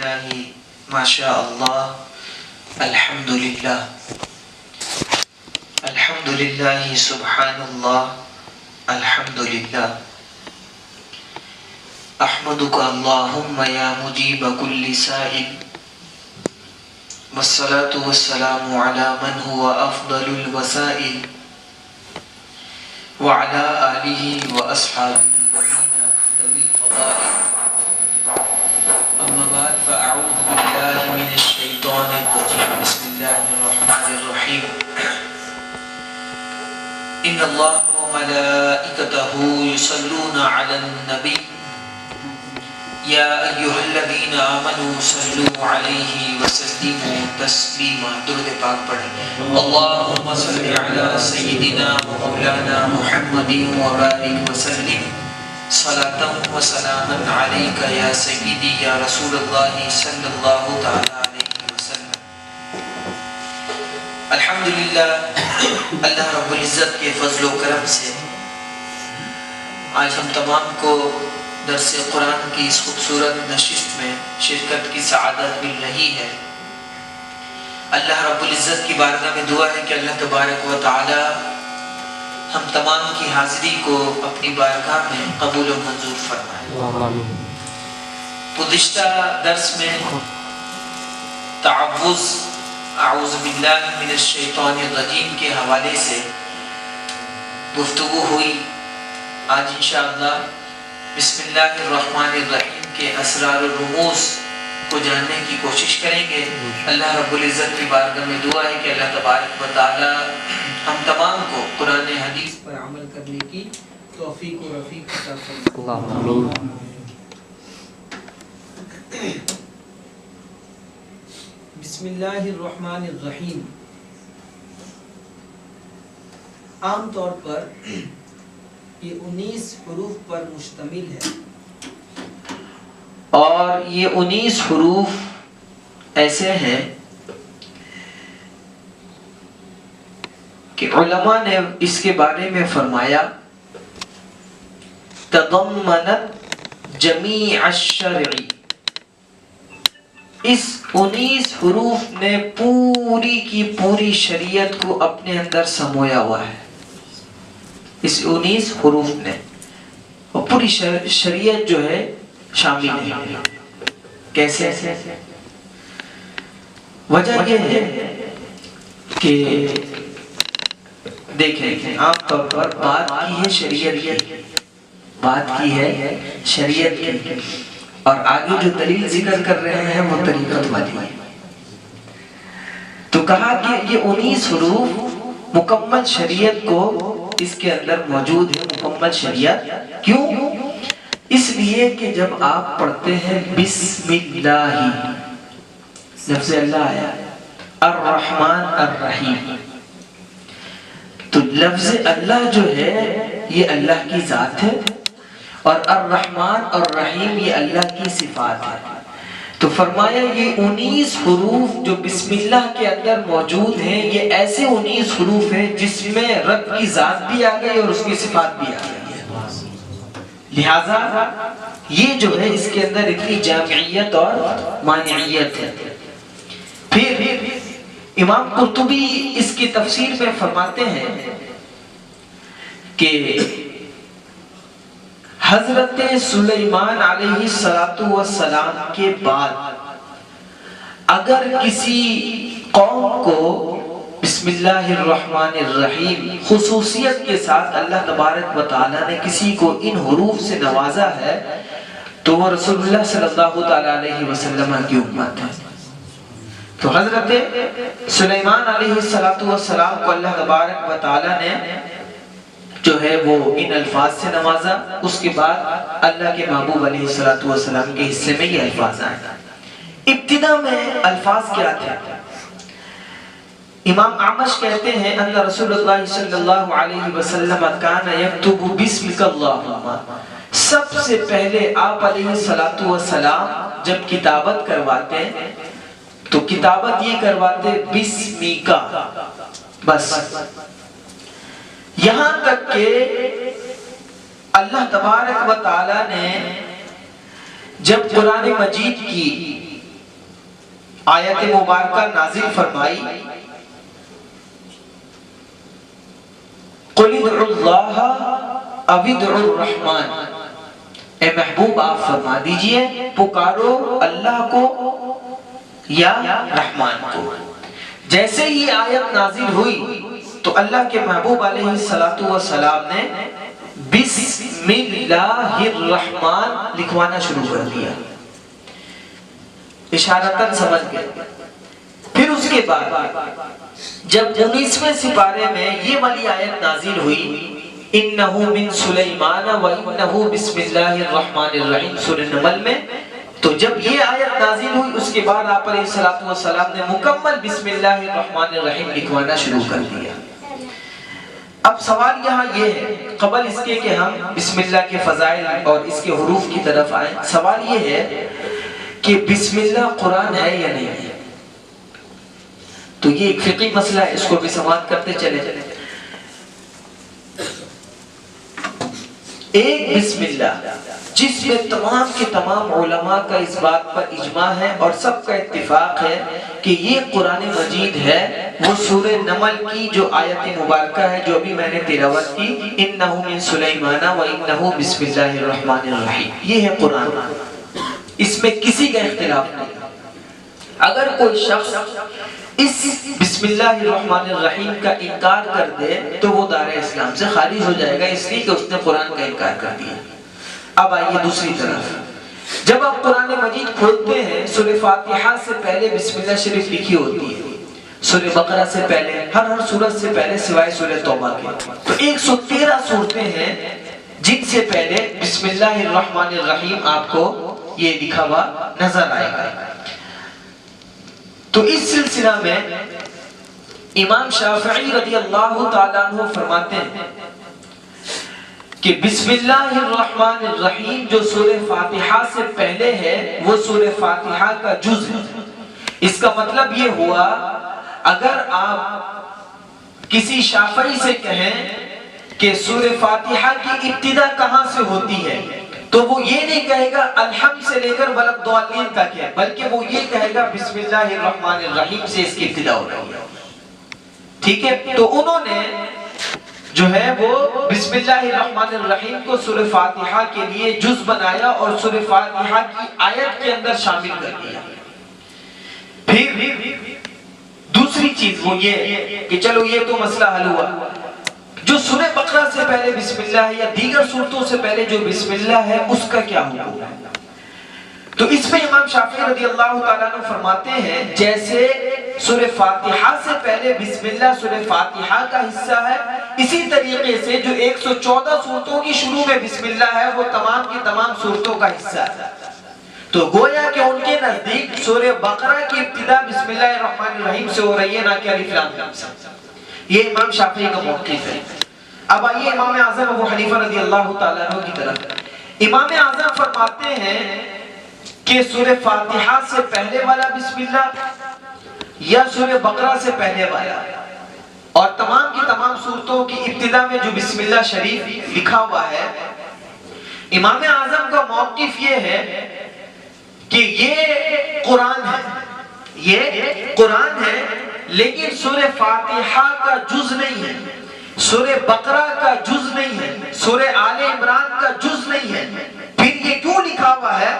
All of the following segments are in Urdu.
للہ ما شاء اللہ الحمدللہ الحمدللہ سبحان اللہ الحمدللہ احمدک اللہم یا مجیب کل سائل والصلاة والسلام علی من هو افضل الوسائل وعلى آلہ واصحابہ ذوی الفضائل اما بعد فاعوذ باللہ من الشیطان الرجیم بسم اللہ الرحمن الرحیم ان اللہ وملائکتہ یصلون علی النبی یا ایہا الذین آمنوا صلوا علیہ وسلموا تسلیما. درود پاک پڑھیں. اللہم صل علی سیدنا و مولانا محمد وبارک وسلم صلاة و سلاما علیک یا سیدی یا رسول اللہ صلی اللہ تعالی علیہ وسلم. الحمدللہ اللہ رب العزت کے فضل و کرم سے آج ہم تمام کو درس قرآن کی اس خوبصورت نشست میں شرکت کی سعادت مل رہی ہے. اللہ رب العزت کی بارگاہ میں دعا ہے کہ اللہ تبارک و تعالی ہم تمام کی حاضری کو اپنی بارگاہ میں قبول و منظور فرمائے. گزشتہ درس میں تعوذ اعوذ باللہ من الشیطان الرجیم کے حوالے سے گفتگو ہوئی. آج انشاءاللہ بسم اللہ الرحمن الرحیم کے اسرار و رموز کو جاننے کی کوشش کریں گے. اللہ رب العزت کی بارگاہ میں دعا ہے کہ اللہ تبارک و تعالی ہم تمام کو قرآن حدیث پر عمل کرنے کی توفیق و رفیق عطا فرمائے. بسم اللہ الرحمن الرحیم. عام طور پر یہ 19 حروف پر مشتمل ہے اور یہ 19 حروف ایسے ہیں کہ علماء نے اس کے بارے میں فرمایا تضمنت جمیع الشرع. اس 19 حروف نے پوری کی پوری شریعت کو اپنے اندر سمویا ہوا ہے. اس 19 حروف نے اور پوری شریعت جو ہے شامل ہے. کیسے؟ وجہ یہ ہے کہ دیکھیں عام طور پر بات کی ہے شریعت کی، بات کی ہے شریعت کی، اور آگے جو دلیل ذکر کر رہے ہیں وہ طریقت والی ہے. تو کہا کہ یہ 19 حروف مکمل شریعت کو اس کے اندر موجود ہے. مکمل شریعت کیوں؟ اس لیے کہ جب آپ پڑھتے ہیں بسم اللہ، لفظ اللہ آیا الرحمن الرحیم، تو لفظ اللہ جو ہے یہ اللہ کی ذات ہے اور الرحمن اور الرحیم یہ اللہ کی صفات ہے. تو فرمایا یہ 19 حروف جو بسم اللہ کے اندر موجود ہیں یہ ایسے 19 حروف ہیں جس میں رب کی ذات بھی آ گئی اور اس کی صفات بھی آ گئی. لہذا یہ جو ہے اس کے اندر اتنی جامعیت اور مانعیت ہے. پھر امام قرطبی اس کی تفسیر میں فرماتے ہیں کہ حضرت سلیمان علیہ السلام کے بعد اگر کسی قوم کو بسم اللہ الرحمن الرحیم خصوصیت کے ساتھ اللہ تبارک و تعالی نے کسی کو ان حروف سے نوازا ہے تو وہ رسول اللہ صلی اللہ تعالی علیہ وسلم کی امت ہے. تو حضرت سلیمان علیہ السلام کو اللہ تبارک و تعالی نے جو ہے وہ ان الفاظ سے نوازا. اس کے بعد اللہ کے محبوب علیہ السلام کے حصے میں یہ الفاظ آئے. ابتدا میں الفاظ کیا تھے؟ امام اعمش کہتے ہیں ان رسول اللہ صلی اللہ علیہ وسلم کان یکتب بسمک اللہم. سب سے پہلے آپ علیہ السلام جب کتابت کرواتے تو کتابت یہ کرواتے بسمکا بس. یہاں تک کہ اللہ تبارک و تعالی نے جب قرآن مجید کی آیت مبارکہ نازل فرمائی، قُلِ ادْعُوا اللَّهَ أَوِ ادْعُوا الرَّحْمَنَ، اے محبوب آپ فرما دیجئے پکارو اللہ کو یا رحمان کو۔ جیسے ہی آیت نازل ہوئی تو اللہ کے محبوب علیہ السلام نے بسم اللہ الرحمن لکھوانا شروع کر دیا، اشارتاً سمجھ گئے۔ پھر اس کے بعد جب 19ویں سپارے میں یہ والی آیت نازل ہوئی، انہو من سلیمان و انہو بسم اللہ الرحمن الرحیم، سورہ نمل میں، تو جب یہ آیت نازل ہوئی اس کے بعد آپ علیہ السلام نے مکمل بسم اللہ الرحمن الرحیم لکھوانا شروع کر دیا۔ اب سوال یہاں یہ ہے، قبل اس کے کہ ہم بسم اللہ کے فضائل اور اس کے حروف کی طرف آئیں، سوال یہ ہے کہ بسم اللہ قرآن ہے یا نہیں ہے؟ تو یہ ایک فقہی مسئلہ ہے، اس کو بھی سماعت کرتے چلے۔ ایک بسم اللہ جس میں تمام کے تمام علماء کا اس بات پر اجماع ہے اور سب کا اتفاق ہے کہ یہ قرآن مجید ہے، وہ سورہ نمل کی جو آیت مبارکہ ہے جو ابھی میں نے تلاوت کی، انہو من سلیمان و انہو بسم اللہ الرحمن الرحیم، یہ ہے قرآن، اس میں کسی کا اختلاف نہیں۔ اگر کوئی شخص اس بسم اللہ الرحمن الرحیم کا انکار کر دے تو وہ دار اسلام سے خارج ہو جائے گا، اس لیے کہ اس نے قرآن کا انکار کر دیا۔ اب آئیے دوسری طرف، جب آپ قرآن مجید کھولتے ہیں سورہ فاتحہ سے پہلے بسم اللہ شریف لکھی ہوتی ہے، سورہ بقرہ سے پہلے، ہر سورت سے پہلے سوائے سورہ توبہ کے، تو 113 سورتیں ہیں جن سے پہلے بسم اللہ الرحمن الرحیم آپ کو یہ لکھا ہوا نظر آئے گا۔ تو اس سلسلہ میں امام شافعی رضی اللہ تعالیٰ عنہ فرماتے ہیں کہ بسم اللہ الرحمن الرحیم جو سورہ فاتحہ سے پہلے ہے وہ سورہ فاتحہ کا جز ہے۔ اس کا مطلب یہ ہوا، اگر آپ کسی شافعی سے کہیں کہ سورہ فاتحہ کی ابتدا کہاں سے ہوتی ہے تو وہ یہ نہیں کہے گا الحمد سے لے کر ولدالدین تک ہے، بلکہ وہ یہ کہے گا بسم اللہ الرحمن الرحیم سے اس کی ابتدا ہو رہی ہے۔ ٹھیک ہے، تو انہوں نے جو ہے وہ بسم اللہ الرحمن الرحیم کو سورہ فاتحہ کے لیے جز بنایا اور سورہ فاتحہ کی آیت کے اندر شامل کر دیا۔ پھر دوسری چیز وہ یہ کہ چلو یہ تو مسئلہ حل ہوا، جو سورہ بقرہ سے پہلے بسم اللہ یا دیگر سورتوں سے پہلے جو بسم اللہ ہے اس کا کیا حکم ہے؟ تو اس میں امام شافعی رضی اللہ تعالیٰ عنہ فرماتے ہیں جیسے سورہ فاتحہ سے پہلے بسم اللہ سورہ فاتحہ کا حصہ ہے، اسی طریقے سے جو 114 سورتوں کی شروع میں بسم اللہ ہے وہ تمام کی تمام سورتوں کا حصہ ہے۔ تو گویا کہ ان کے نزدیک سورہ بقرہ کی ابتدا بسم اللہ الرحمن الرحیم سے ہو رہی ہے، نہ کہ الف لام میم سے۔ یہ امام شافعی کا موقف ہے۔ اب آئیے امام اعظم ابو حنیفہ رضی اللہ تعالیٰ عنہ کی طرف۔ امام اعظم فرماتے ہیں کہ سورہ فاتحہ سے پہلے والا بسم اللہ یا سورہ بقرہ سے پہلے والا، اور تمام کی تمام سورتوں کی ابتدا میں جو بسم اللہ شریف لکھا ہوا ہے، امام اعظم کا موقف یہ ہے کہ یہ قرآن ہے، یہ قرآن ہے، لیکن سورہ فاتحہ کا جز نہیں ہے، سورہ بقرہ کا جز نہیں ہے، سورہ آل عمران کا جز نہیں ہے۔ پھر یہ کیوں لکھا ہوا ہے؟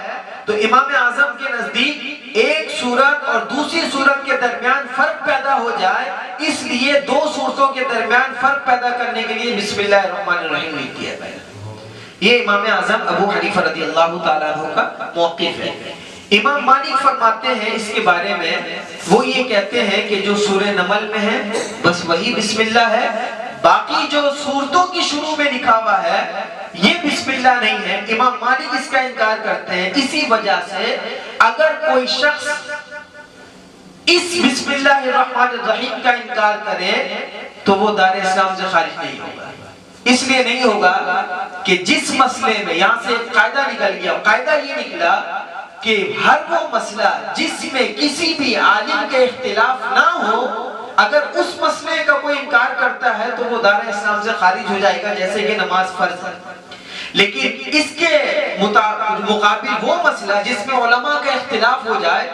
تو امام اعظم کے نزدیک ایک سورت اور دوسری سورت کے درمیان فرق پیدا ہو جائے، اس لیے دو سورتوں کے درمیان فرق پیدا کرنے کے لیے بسم اللہ الرحمن الرحیم لکھ دیا گیا۔ یہ امام اعظم ابو حنیفہ رضی اللہ تعالیٰ عنہ کا موقف ہے۔ امام مالک فرماتے ہیں اس کے بارے میں، وہ یہ کہتے ہیں کہ جو سورہ نمل میں ہے بس وہی بسم اللہ ہے، باقی جو سورتوں کی شروع میں لکھا ہوا ہے یہ بسم اللہ نہیں ہے۔ امام مالک اس کا انکار کرتے ہیں۔ اسی وجہ سے اگر کوئی شخص اس بسم اللہ الرحمن الرحیم کا انکار کرے تو وہ دار اسلام سے خارج نہیں ہوگا۔ اس لیے نہیں ہوگا کہ جس مسئلے میں یہاں سے ایک قاعدہ نکل گیا، قاعدہ یہ نکلا کہ ہر وہ مسئلہ جس میں کسی بھی عالم کے اختلاف نہ ہو، اگر اس مسئلے کا کوئی انکار کرتا ہے تو وہ دار اسلام سے خارج ہو جائے گا، جیسے کہ نماز فرض ہے۔ لیکن اس کے مقابل وہ مسئلہ جس میں علماء کا اختلاف ہو جائے،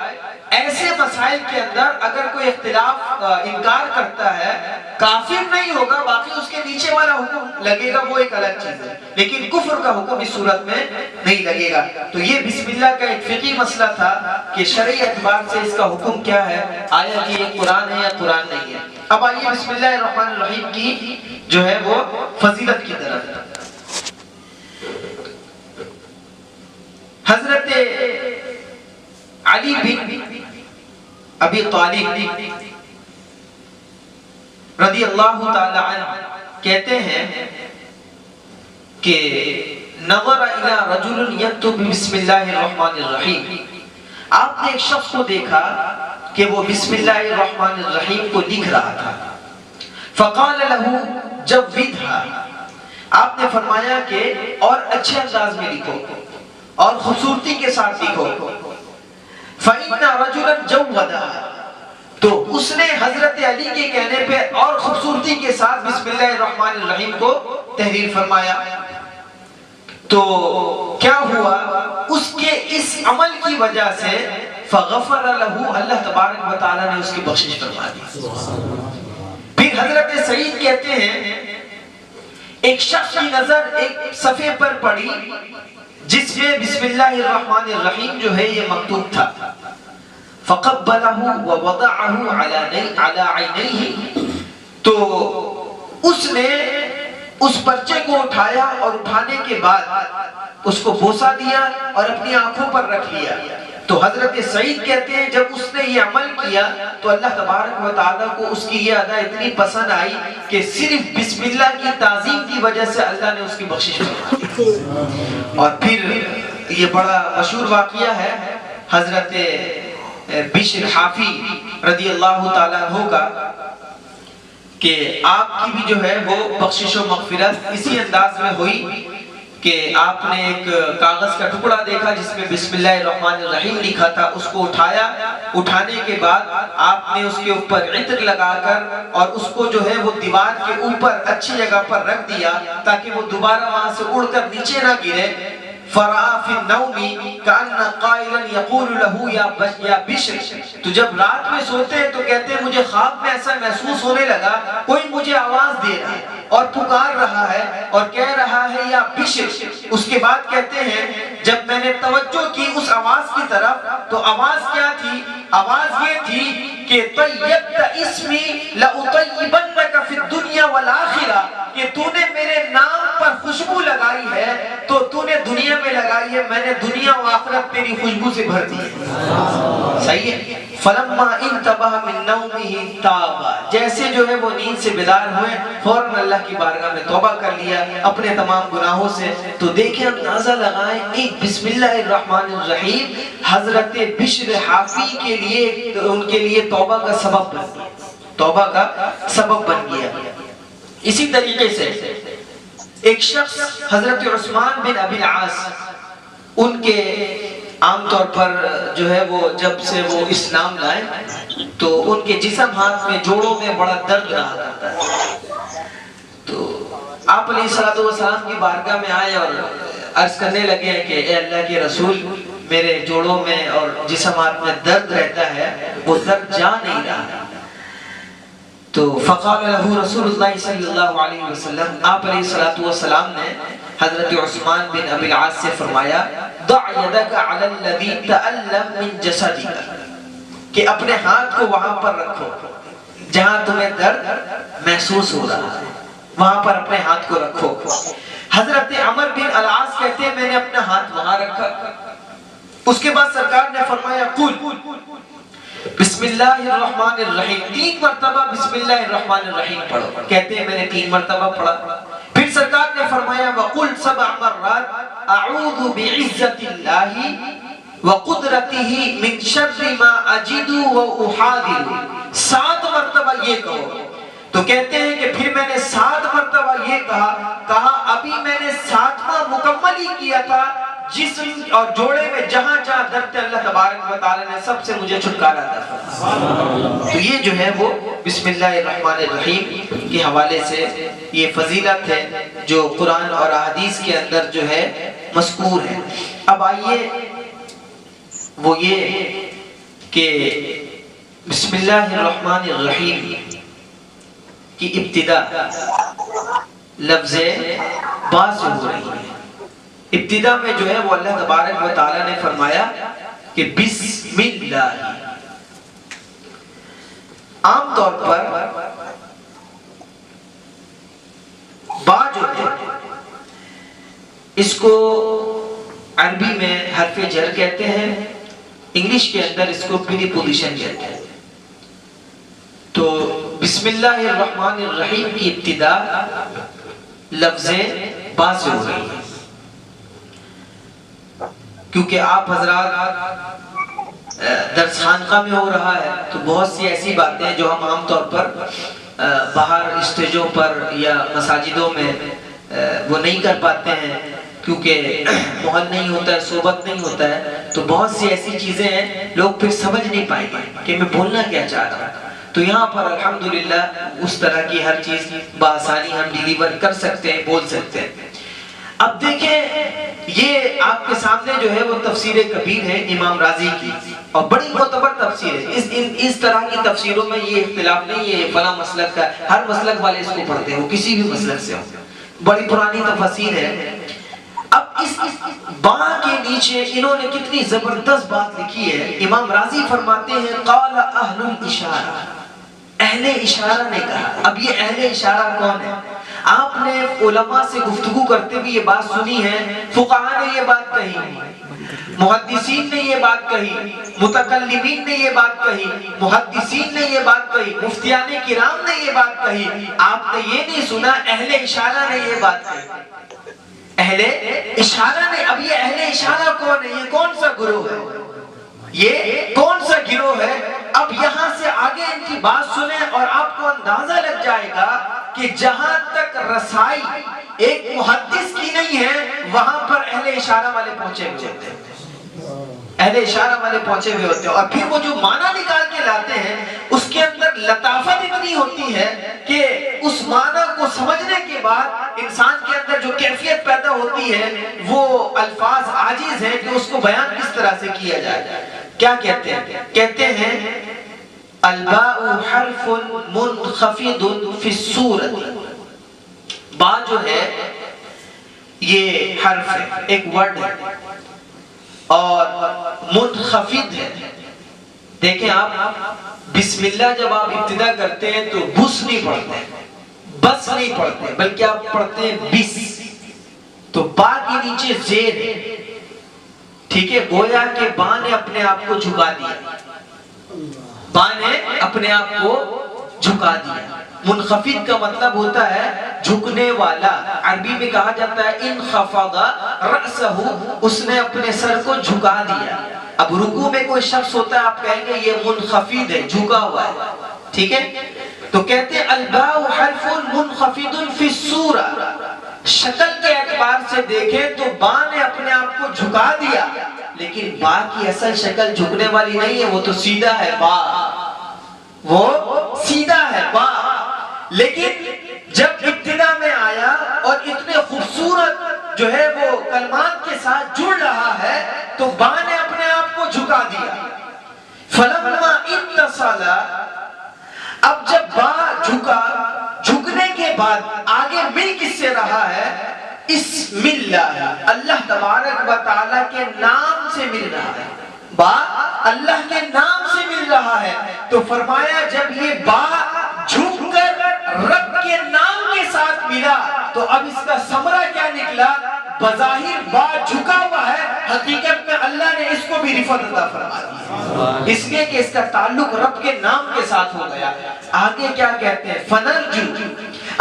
ایسے مسائل کے اندر اگر کوئی اختلاف انکار کرتا ہے کافر نہیں ہوگا، باقی اس کے نیچے والا حکم لگے گا، وہ ایک الگ چیز ہے، لیکن کفر کا حکم اس صورت میں نہیں لگے گا۔ تو یہ بسم اللہ کا ایک فقہی مسئلہ تھا کہ شرعی اعتبار سے اس کا حکم کیا ہے، آیا کہ یہ قرآن ہے یا قرآن نہیں ہے۔ اب آئیے بسم اللہ الرحمن الرحیم کی جو ہے وہ فضیلت کی طرف۔ حضرت علی بن ابی طالب رضی اللہ تعالی عنہ کہتے ہیں کہ نظر الی رجل یکتب بسم اللہ الرحمن الرحیم، آپ نے ایک شخص کو دیکھا کہ وہ بسم اللہ الرحمن الرحیم کو لکھ رہا تھا۔ فقال له جودھا، آپ نے فرمایا کہ اور اچھے انداز میں لکھو اور خوبصورتی کے ساتھ لکھو۔ فَإِنَّ رَجُلًا جَوَّدَهَا، تو اس نے حضرت علی کے کہنے پہ اور خوبصورتی کے ساتھ بسم اللہ الرحمن الرحیم کو تحریر فرمایا۔ تو کیا ہوا، اس کے اس عمل کی وجہ سے فغفر له، اللہ تبارک و تعالی نے اس کی بخشش فرما دی۔ پھر حضرت سعید کہتے ہیں ایک شخص کی نظر ایک صفحے پر پڑی جس میں بسم اللہ الرحمن الرحیم جو ہے یہ مکتوب تھا۔ فَقَبَّلَهُ وَوَضَعَهُ عَلَى عَيْنَيْهِ، تو اس نے اس پرچے کو اٹھایا اور اٹھانے کے بعد اس کو بوسہ دیا اور اپنی آنکھوں پر رکھ لیا۔ تو حضرت سعید کہتے ہیں جب اس نے یہ عمل کیا تو اللہ تبارک و تعالیٰ کو اس کی یہ ادا اتنی پسند آئی کہ صرف بسم اللہ کی تعظیم کی وجہ سے اللہ نے اس کی بخشش فرمائی۔ اور پھر یہ بڑا مشہور واقعہ ہے حضرت بشر حافی رضی اللہ تعالیٰ عنہ کا، کہ آپ کی بھی جو ہے وہ بخشش و مغفرت اسی انداز میں ہوئی کہ آپ نے ایک کاغذ کا ٹکڑا دیکھا جس میں بسم اللہ الرحمن الرحیم لکھا تھا، اس کو اٹھایا، اٹھانے کے بعد آپ نے اس کے اوپر عطر لگا کر اور اس کو جو ہے وہ دیوار کے اوپر اچھی جگہ پر رکھ دیا تاکہ وہ دوبارہ وہاں سے اڑ کر نیچے نہ گرے۔ فرآ فی النوم کأن قائلا یقول له یا بشر، تو جب رات میں سوتے ہیں تو کہتے ہیں مجھے خواب میں ایسا محسوس ہونے لگا کوئی مجھے آواز دے رہا ہے اور پکار رہا ہے اور کہہ رہا ہے یا بشر۔ اس کے بعد کہتے ہیں جب میں نے توجہ کی اس آواز کی طرف تو آواز کیا تھی، آواز یہ تھی کہ طیبت اسمی لأطیبنک فی الدنیا والآخرہ، کہ تو نے میرے نام پر خوشبو لگائی ہے تو تو نے دنیا میں لگائی ہے، میں نے دنیا و آخرت تیری خوشبو سے بھر دی ہے۔ صحیح ہے۔ فلما انتبہ من نومہ تابا، جیسے جو ہے وہ نیند سے بیدار ہوئے فوراً اللہ کی بارگاہ میں توبہ کر لیا اپنے تمام گناہوں سے۔ تو دیکھیں اندازہ لگائیں ایک بسم اللہ الرحمن الرحیم حضرت بشر حافی کے لیے ان کے لیے توبہ کا سبب بن گیا، توبہ کا سبب بن گیا۔ اسی طریقے سے ایک شخص حضرت عثمان بن ابی العاص، ان کے عام طور پر جو ہے وہ جب سے وہ اسلام لائے تو ان کے جسم ہاتھ میں جوڑوں میں بڑا درد رہا کرتا ہے۔ تو آپ علیہ السلام کی بارگاہ میں آئے اور عرض کرنے لگے کہ اے اللہ کے رسول، میرے جوڑوں میں اور جسم ہاتھ میں درد رہتا ہے، وہ درد جا نہیں رہا۔ تو فقال له رسول اللہ صلی اللہ علیہ وسلم، آپ علیہ السلام نے حضرت عثمان بن ابی العاص سے فرمایا دع یدک علی الذی تألم من جسدک، کہ اپنے ہاتھ کو وہاں پر رکھو جہاں تمہیں درد محسوس ہو رہا ہے، وہاں پر اپنے ہاتھ کو رکھو۔ حضرت عمر بن العاص کہتے ہیں میں نے اپنا ہاتھ وہاں رکھا، اس کے بعد سرکار نے فرمایا قل بسم اللہ الرحمن الرحیم، 3 مرتبہ بسم اللہ الرحمن الرحیم پڑھو۔ کہتے ہیں میں نے 3 مرتبہ پڑھا۔ پھر سرکار نے فرمایا وَقُلْ 7 مرات اعوذ بعزت اللہ وقدرتہ من شر ما اجد واحاذر، 7 مرتبہ یہ کہو۔ تو کہتے ہیں کہ پھر میں نے 7 مرتبہ یہ کہا ابھی میں نے 7واں مکمل ہی کیا تھا، جسم اور جوڑے میں جہاں جہاں درد اللہ تبارک و تعالی نے سب سے مجھے چھٹکارا عطا فرمایا۔ تو یہ جو ہے وہ بسم اللہ الرحمن الرحیم کے حوالے سے یہ فضیلت ہے جو قرآن اور احادیث کے اندر جو ہے مذکور ہے۔ اب آئیے وہ یہ کہ بسم اللہ الرحمن الرحیم کی ابتدا لفظ با سے ہو رہی ہے۔ ابتدا میں جو ہے وہ اللہ تبارک و تعالیٰ نے فرمایا کہ بسم اللہ۔ عام طور پر با جو ہے اس کو عربی میں حرف جر کہتے ہیں، انگلش کے اندر اس کو پریپوزیشن کہتے ہیں۔ تو بسم اللہ الرحمن الرحیم کی ابتدا لفظ با سے ہو رہی ہے، کیونکہ آپ حضرات درس خانقاہ میں ہو رہا ہے تو بہت سی ایسی باتیں ہیں جو ہم عام طور پر باہر اسٹیجوں پر یا مساجدوں میں وہ نہیں کر پاتے ہیں، کیونکہ ماحول نہیں ہوتا ہے، صحبت نہیں ہوتا ہے، تو بہت سی ایسی چیزیں ہیں لوگ پھر سمجھ نہیں پائیں گے کہ میں بولنا کیا چاہ رہا ہوں۔ تو یہاں پر الحمدللہ اس طرح کی ہر چیز بآسانی ہم ڈیلیور کر سکتے ہیں، بول سکتے ہیں۔ اب دیکھیں یہ آپ کے سامنے جو ہے وہ تفسیر کبیر ہے امام راضی کی، اور بڑی معتبر تفسیر ہے۔ اس طرح کی تفسیروں میں یہ اختلاف نہیں ہے فلاں مسلک کا، ہر مسلک والے اس کو پڑھتے ہو، کسی بھی مسلک سے ہو، بڑی پرانی تفسیر ہے۔ اب اس با کے نیچے انہوں نے کتنی زبردست بات لکھی ہے۔ امام راضی فرماتے ہیں قال اہل الاشارہ، اہل اشارہ نے کہا۔ اب یہ اہل اشارہ کون ہے؟ آپ نے علماء سے گفتگو کرتے ہوئے یہ بات سنی ہے، فقہاء نے یہ بات کہی، محدثین نے یہ بات کہی، متکلمین نے یہ بات کہی، محدثین نے یہ بات کہی، مفتیان کرام نے یہ بات کہی، آپ نے یہ نہیں سنا اہل اشارہ نے یہ بات کہی۔ اہل اشارہ نے، اب یہ اہل اشارہ کون ہے؟ یہ کون سا گروہ ہے؟ یہ کون سا گروہ ہے؟ اب یہاں سے آگے ان کی بات سنیں اور آپ کو اندازہ لگ جائے گا کہ جہاں تک رسائی ایک محدث کی نہیں ہے وہاں پر اہل اشارہ والے پہنچے ہوئے ہوتے ہیں، اہل اشارہ والے پہنچے ہوئے ہوتے ہیں، اور پھر وہ جو معنی نکال کے لاتے ہیں اس کے اندر لطافت اتنی ہوتی ہے کہ اس معنی کو سمجھنے کے بعد انسان کے اندر جو کیفیت پیدا ہوتی ہے وہ الفاظ عاجز ہیں کہ اس کو بیان کس طرح سے کیا جائے۔ کیا کہتے ہیں؟ کہتے ہیں الباء حرف منخفض فی الصورت، با جو ہے یہ حرف ہے، ایک ورڈ ہے اور منخفض ہے۔ دیکھیں آپ بسم اللہ جب آپ ابتدا کرتے ہیں تو بس نہیں پڑھتے، بس نہیں پڑھتے، بلکہ آپ پڑھتے ہیں بس، تو با کے نیچے زیر ہے، ٹھیک ہے؟ گویا کہ با نے اپنے آپ کو جھکا دیا، با نے اپنے آپ کو جھکا دیا۔ منخفض کا مطلب ہوتا ہے جھکنے والا، عربی میں کہا جاتا ہے انخفض رأسہ، اس نے اپنے سر کو جھکا دیا۔ اب رکوع میں کوئی شخص ہوتا ہے آپ کہیں گے یہ منخفض ہے، جھکا ہوا ہے، ٹھیک ہے؟ تو کہتے ہیں الباء حرف منخفض فی الصورہ، شکل کے اعتبار سے دیکھیں تو با نے اپنے آپ کو جھکا دیا، لیکن با کی اصل شکل جھکنے والی نہیں ہے، وہ تو سیدھا ہے، با وہ سیدھا ہے با۔ لیکن جب ابتدا میں آیا اور اتنے خوبصورت جو ہے وہ کلمات کے ساتھ جڑ رہا ہے تو با نے اپنے آپ کو جھکا دیا۔ فلما اتصل، اب جب با جھکا، جھکنے کے بعد آگے مل کس سے رہا ہے؟ اسم اللہ، اللہ تبارک و تعالیٰ کے نام سے مل رہا ہے، با اللہ کے نام سے مل رہا ہے۔ تو فرمایا جب یہ با جھک کر رب کے نام کے ساتھ ملا تو اب اس کا ثمرہ کیا نکلا؟ بظاہر با جھکا ہوا ہے، حقیقت میں اللہ نے اس کو بھی رفعت عطا فرما دی، اس لیے کہ اس کا تعلق رب کے نام کے ساتھ ہو گیا۔ آگے کیا کہتے ہیں؟ فنرجو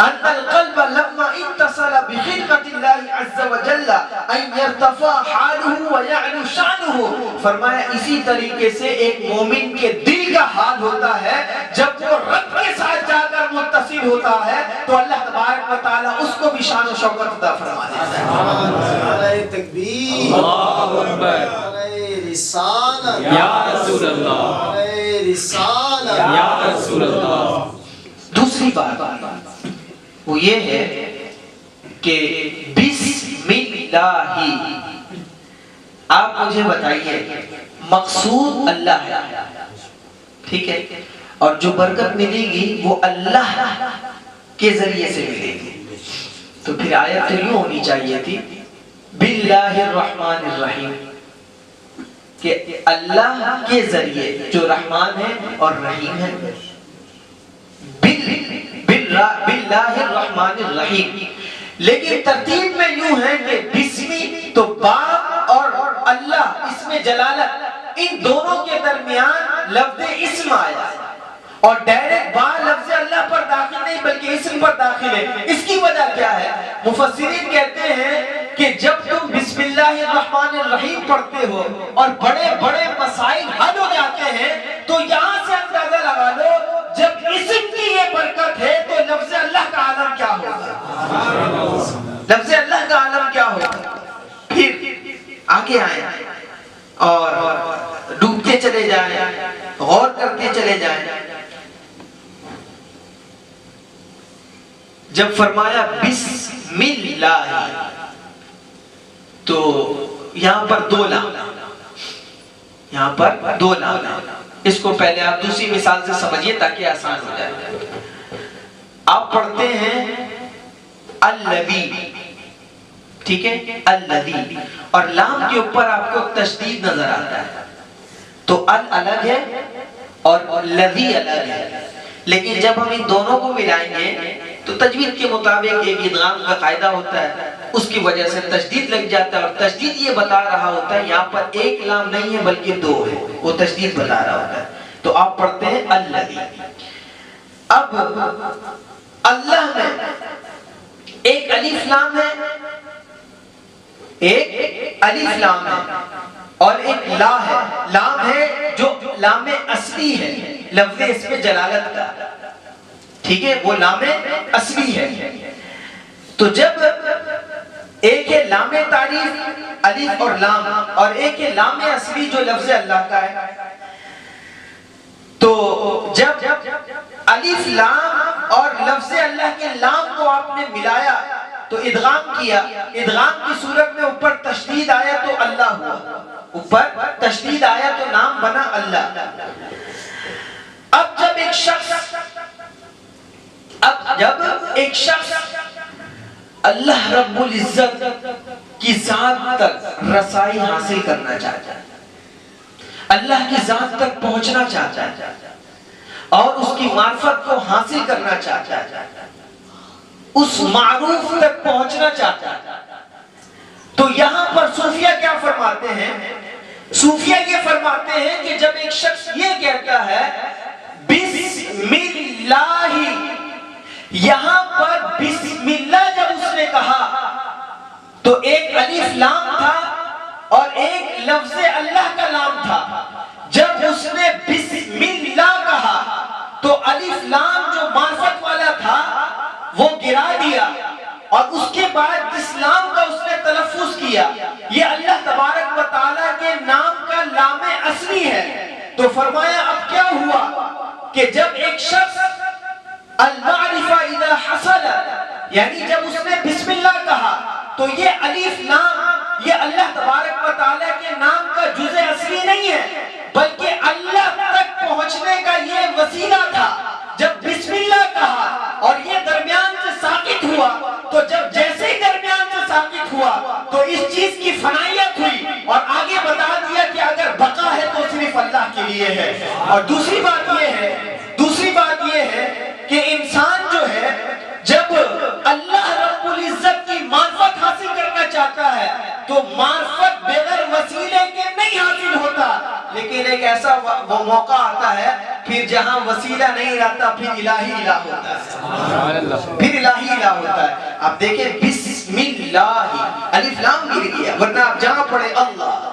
ان القلب لما اتصل بخدمت اللہ عز وجل ان يرتفع حاله ويعلو شانه، فرمایا اسی طریقے سے ایک مومن کے دل کا حال ہوتا ہے جب وہ رب کے ساتھ جا کر متصل ہوتا ہے تو اللہ تبارک و تعالیٰ اس کو بھی شان و شوکت عطا فرما دیتا ہے۔ نعرہ تکبیر، اللہ اکبر، نعرہ رسالت یا رسول اللہ، نعرہ رسالت یا رسول اللہ۔ دوسری بات وہ یہ ہے کہ بسم اللہ، آپ مجھے بتائیے مقصود اللہ ہے، ٹھیک ہے، اور جو برکت ملے گی وہ اللہ کے ذریعے سے ملے گی. تو پھر آیت تو یوں ہونی چاہیے تھی باللہ الرحمن الرحیم، کہ اللہ کے ذریعے جو رحمان ہے اور رحیم ہے. باللہ الرحمن الرحیم، لیکن ترتیب میں یوں ہے کہ بسمی تو با اور اللہ اس میں جلالت، ان دونوں کے درمیان لفظ اسم آیا اور ڈائریکٹ با لفظ اللہ پر داخل نہیں بلکہ اسم پر داخل ہے. اس کی وجہ کیا ہے؟ مفسرین کہتے ہیں کہ جب تم بسم اللہ الرحمن الرحیم پڑھتے ہو اور بڑے بڑے مسائل حل ہو جاتے ہیں تو یہاں سے اندازہ لگا لو جب اسم کی یہ برکت ہے تو لفظ اللہ کا عالم کیا ہوگا، لفظ اللہ کا عالم کیا ہوگا. پھر آگے آئیں اور ڈوبتے چلے جائیں، غور کرتے چلے جائیں. جب فرمایا بسم اللہ تو یہاں پر دو لام، یہاں پر دو لام. اس کو پہلے آپ دوسری مثال سے سمجھیے تاکہ آسان ہو جائے. آپ پڑھتے ہیں الذی، ٹھیک ہے، الذی، اور لام کے اوپر آپ کو تشدید نظر آتا ہے تو ال الگ ہے اور لذی الگ ہے. لیکن جب ہم ان دونوں کو ملائیں گے تو تجوید کے مطابق ایک ادغام کا قاعدہ ہوتا ہے، اس کی وجہ سے تشدید لگ جاتا ہے اور تشدید یہ بتا رہا ہوتا ہے یہاں پر ایک لام نہیں ہے بلکہ دو ہے، وہ تشدید بتا رہا ہوتا ہے. تو آپ پڑھتے ہیں الذی. اب اللہ میں ایک الف لام ہے، ایک الف لام ہے اور ایک لا ہے. لام ہے جو لام اصلی ہے، لفظ اس میں جلالت کا، ٹھیک ہے، وہ لام اصلی ہے. تو جب ایک ہے لام تعریف الف اور لام اور ایک ہے لام اصلی جو لفظ اللہ کا ہے، تو جب الف لام اور لفظ اللہ کے لام کو آپ نے ملایا تو ادغام کیا، ادغام کی صورت میں اوپر تشدید آیا تو اللہ ہوا، اوپر تشدید آیا تو نام بنا اللہ. اب جب ایک شخص اللہ رب العزت کی ذات تک رسائی حاصل کرنا چاہتا ہے، اللہ کی ذات تک پہنچنا چاہتا ہے اور اس کی معرفت کو حاصل کرنا چاہتا ہے، اس معروف تک پہنچنا چاہتا ہے، تو یہاں پر صوفیہ کیا فرماتے ہیں؟ صوفیہ یہ فرماتے ہیں کہ جب ایک شخص یہ کہتا ہے بسم اللہ، یہاں پر بسم اللہ جب اس نے کہا تو ایک الف لام تھا اور ایک لفظ اللہ کا لام تھا. جب اس نے بسم اللہ کہا تو الف لام جو معرفت والا تھا وہ گرا دیا اور اس کے بعد جس لام کا اس نے تلفظ کیا یہ اللہ تبارک و تعالیٰ کے نام کا لام اصلی ہے. تو فرمایا اب کیا ہوا کہ جب ایک شخص المعرفہ اذا حصل، یعنی جب اس نے بسم اللہ کہا تو یہ الف لام یہ اللہ تبارک و تعالیٰ کے نام کا جزء اصلی نہیں ہے بلکہ اللہ تک پہنچنے کا یہ وسیلہ تھا. جب بسم اللہ کہا اور یہ درمیان سے ساقط ہوا تو جب جیسے ہی درمیان سے ساقط ہوا تو اس چیز کی فنائیت ہوئی اور آگے بتا دیا کہ اگر بقا ہے تو صرف اللہ کے لیے ہے. اور دوسری بات یہ ہے کہ انسان جو ہے جب اللہ رب العزت کی معرفت حاصل کرنا چاہتا ہے تو معرفت بغیر وسیلے کے نہیں حاصل ہوتا، لیکن ایک ایسا وہ موقع آتا ہے پھر جہاں وسیلہ نہیں رہتا پھر الہی الہ ہوتا ہے، پھر الہی الہ ہوتا ہے. آپ دیکھیں بسم اللہ الف لام گر گیا ورنہ آپ جہاں پڑھے اللہ.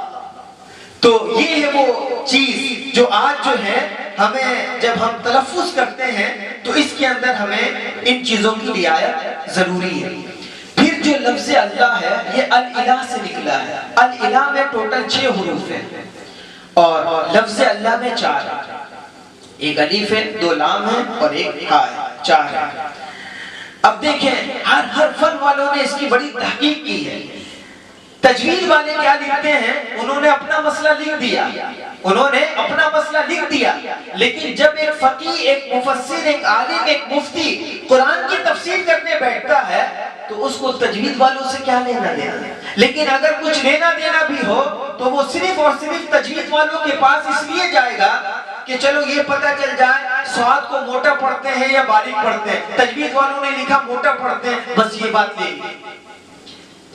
تو یہ ہے وہ چیز جو آج جو ہے ہمیں جب ہم تلفظ کرتے ہیں تو اس کے اندر ہمیں ان چیزوں کی رعایت ضروری ہے. پھر جو لفظ اللہ ہے یہ الالہ سے نکلا ہے. الالہ میں ٹوٹل 6 حروف ہیں اور لفظ اللہ میں 4 ہیں. ایک الف ہے، 2 لام ہیں اور ایک ہا ہے، 4 ہیں. اب دیکھیں ہر فن والوں نے اس کی بڑی تحقیق کی ہے. تجوید والے کیا لکھتے ہیں؟ انہوں نے اپنا مسئلہ لکھ دیا انہوں نے اپنا مسئلہ لکھ دیا، لیکن جب ایک فقیہ، ایک مفسر، ایک عالم، ایک مفتی قرآن کی تفسیر کرنے بیٹھتا ہے تو اس کو تجوید والوں سے کیا لینا دینا؟ لیکن اگر کچھ لینا دینا بھی ہو تو وہ صرف اور صرف تجوید والوں کے پاس اس لیے جائے گا کہ چلو یہ پتہ چل جائے سواد کو موٹا پڑھتے ہیں یا باریک پڑھتے ہیں۔ تجوید والوں نے لکھا موٹا پڑھتے ہیں، بس یہ بات لے لی۔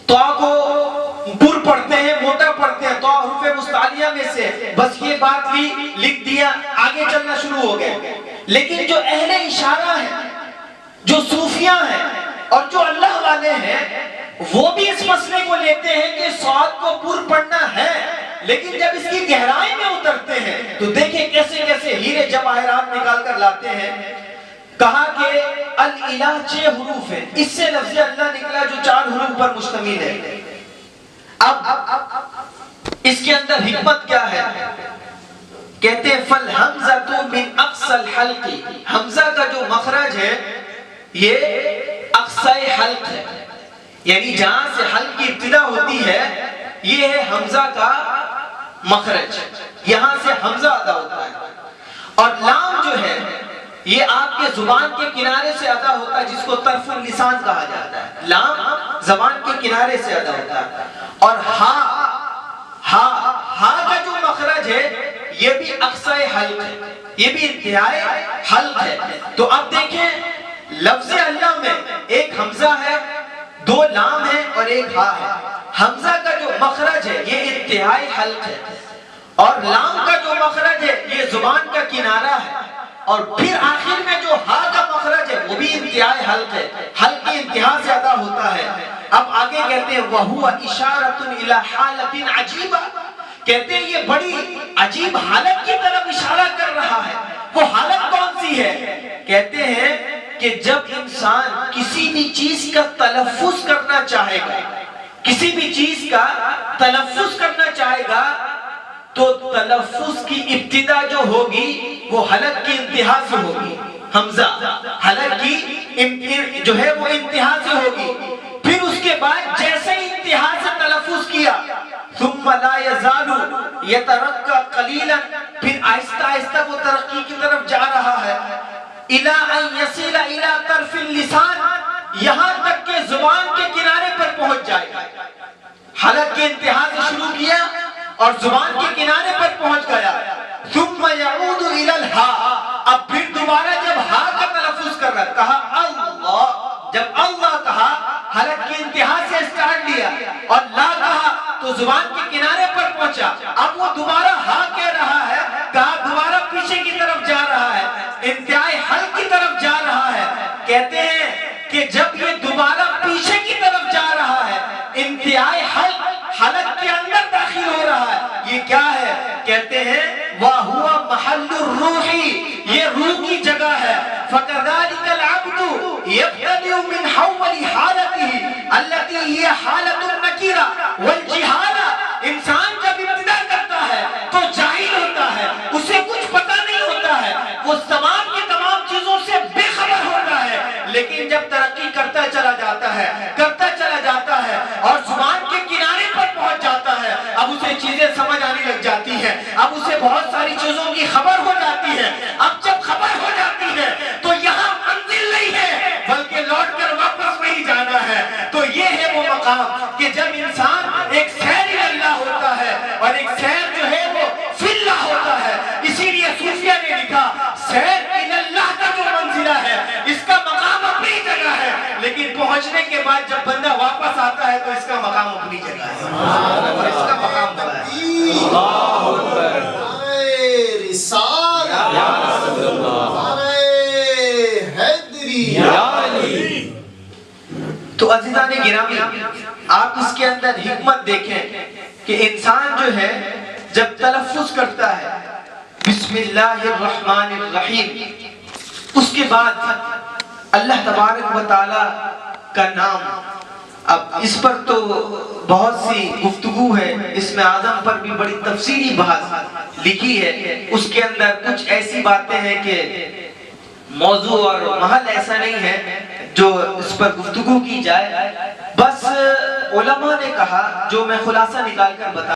تو کو پر پڑھتے ہیں، موٹا پڑھتے ہیں، تو حروف مستعلیہ میں سے بس یہ بات لی، لکھ دیا، آگے چلنا شروع ہو گئے۔ لیکن جو اہل اشارہ ہیں، جو صوفیاں ہیں اور جو اللہ والے ہیں، وہ بھی اس مسئلے کو لیتے ہیں کہ سواد کو پر پڑھنا ہے، لیکن جب اس کی گہرائی میں اترتے ہیں تو دیکھیں کیسے کیسے ہیرے جواہرات نکال کر لاتے ہیں۔ کہا کہ الالہ 6 حروف ہے، اس سے لفظ اللہ نکلا جو 4 حروف پر مشتمل ہے۔ اب اس کے اندر حکمت کیا ہے؟ کہتے ہیں فالحمزہ من اقصى الحلق، حمزہ کا جو مخرج ہے یہ اقصی حلق ہے، یعنی جہاں سے حلق کی ابتدا ہوتی ہے یہ ہے حمزہ کا مخرج، یہاں سے حمزہ ادا ہوتا ہے۔ اور لام جو ہے یہ آپ کے زبان کے کنارے سے ادا ہوتا ہے، جس کو طرف اللسان کہا جاتا ہے۔ لام زبان کے کنارے سے ادا ہوتا ہے۔ اور ہا کا جو مخرج ہے یہ بھی اقصی حلق ہے، یہ بھی انتہائی حلق ہے۔ تو اب دیکھیں لفظ اللہ میں ایک حمزہ ہے، 2 لام ہے اور ایک ہا ہے۔ حمزہ کا جو مخرج ہے یہ انتہائی حلق ہے، اور لام کا جو مخرج ہے یہ زبان کا کنارہ ہے، اور پھر آخر میں جو ہا کا مخرج ہے وہ بھی انتہائی حلق ہے، حلق کی انتہا سے ادا ہوتا ہے۔ اب آگے کہتے ہیں وَهُوَ إِشَارَةٌ إِلَى حَالَةٍ عَجِيبَةٍ، کہتے ہیں یہ بڑی عجیب حالت کی طرف اشارہ کر رہا ہے۔ وہ حالت کون سی ہے؟ کہتے ہیں کہ جب انسان کسی بھی چیز کا تلفظ کرنا چاہے گا، کسی بھی چیز کا تلفظ کرنا چاہے گا تو تلفظ کی ابتدا جو ہوگی وہ حلق کی انتہا سے ہوگی، حمزہ حلق کی جو ہے وہ انتہا سے ہوگی۔ پھر اس کے بعد جیسے ہی انتہا سے تلفظ کیا ثم لا يزال يترقى قليلا، پھر آہستہ آہستہ وہ ترقی کی طرف جا رہا ہے، الى ان يصل الى طرف اللسان، یہاں تک کہ زبان کے کنارے پر پہنچ جائے گا۔ حلق کے انتہا سے شروع کیا اور زبان کے کنارے پر پہنچ گیا۔ ثم يعود الى الها، اب پھر دوبارہ جب ہا کا تلفظ کر رہا، کہا اللہ، جب اللہ کہا حلق کی انتہا سے اسٹارٹ لیا، اور لا کہا تو زبان کے کنارے پر پہنچا، اب وہ دوبارہ ہا کہہ رہا ہے، کہا دوبارہ پیچھے کی طرف جا رہا ہے، انتہائی حلق کی طرف جا رہا ہے۔ کہتے ہیں کہ جب یہ دوبارہ پیچھے کی طرف جا رہا ہے، انتہائی حلق کے اندر داخل ہو رہا ہے، یہ کیا ہے؟ کہتے ہیں وَهُوَ مَحَلُّ الرُّوحِ، یہ روح کی جگہ ہے۔ فَكَذَلِكَ الْعَبْدُ يَبْتَدِئُ مِنْ حَوَّلِ حَالَتِهِ الَّتِي هِيَ حَالَةُ النَّكِرَةِ وَالْجِهَالَةِ، انسان جب ابتدا کرتا ہے تو جاہل ہوتا ہے، اسے کچھ پتہ نہیں ہوتا ہے، وہ تمام کی تمام چیزوں سے بے خبر ہوتا ہے، لیکن جب ترقی کرتا چلا جاتا ہے، کرتا چلا جاتا ہے اور زبان کے کنارے پر پہنچ جاتا ہے، اب اسے چیزیں سمجھ آنے لگ جاتی ہیں، اب اسے بہت ساری چیزوں کی خبر ہو جاتی ہے۔ اب جب خبر ہو جاتی ہے تو یہاں منزل نہیں ہے بلکہ لوٹ کر واپس وہی جانا ہے۔ تو یہ ہے وہ مقام کہ جب انسان ایک سیر اللہ ہوتا ہے اور ایک سیر جو ہے وہ فی اللہ ہوتا ہے۔ اسی لیے صوفیہ نے لکھا سیر اللہ کا جو منزلہ ہے اس کا مقام اپنی جگہ ہے، لیکن پہنچنے کے بعد جب بندہ واپس آتا ہے تو اس کا مقام اپنی جگہ ہے، اور اس کا مقام بڑا ہے۔ اللہ اکبر، نعرہ رسالت، یا رسول اللہ، نعرہ حیدری، یا علی۔ تو عزیزان گرامی، آپ اس کے اندر حکمت دیکھیں کہ انسان جو ہے جب تلفظ کرتا ہے بسم اللہ الرحمن الرحیم، اس کے بعد اللہ تبارک و تعالی کا نام، اب اس پر تو بہت سی گفتگو ہے، اسم اعظم پر بھی بڑی تفصیلی بحث لکھی ہے، اس کے اندر کچھ ایسی باتیں ہیں کہ موضوع اور محل ایسا نہیں ہے جو اس پر گفتگو کی جائے، بس علماء نے کہا جو میں خلاصہ نکال کر بتا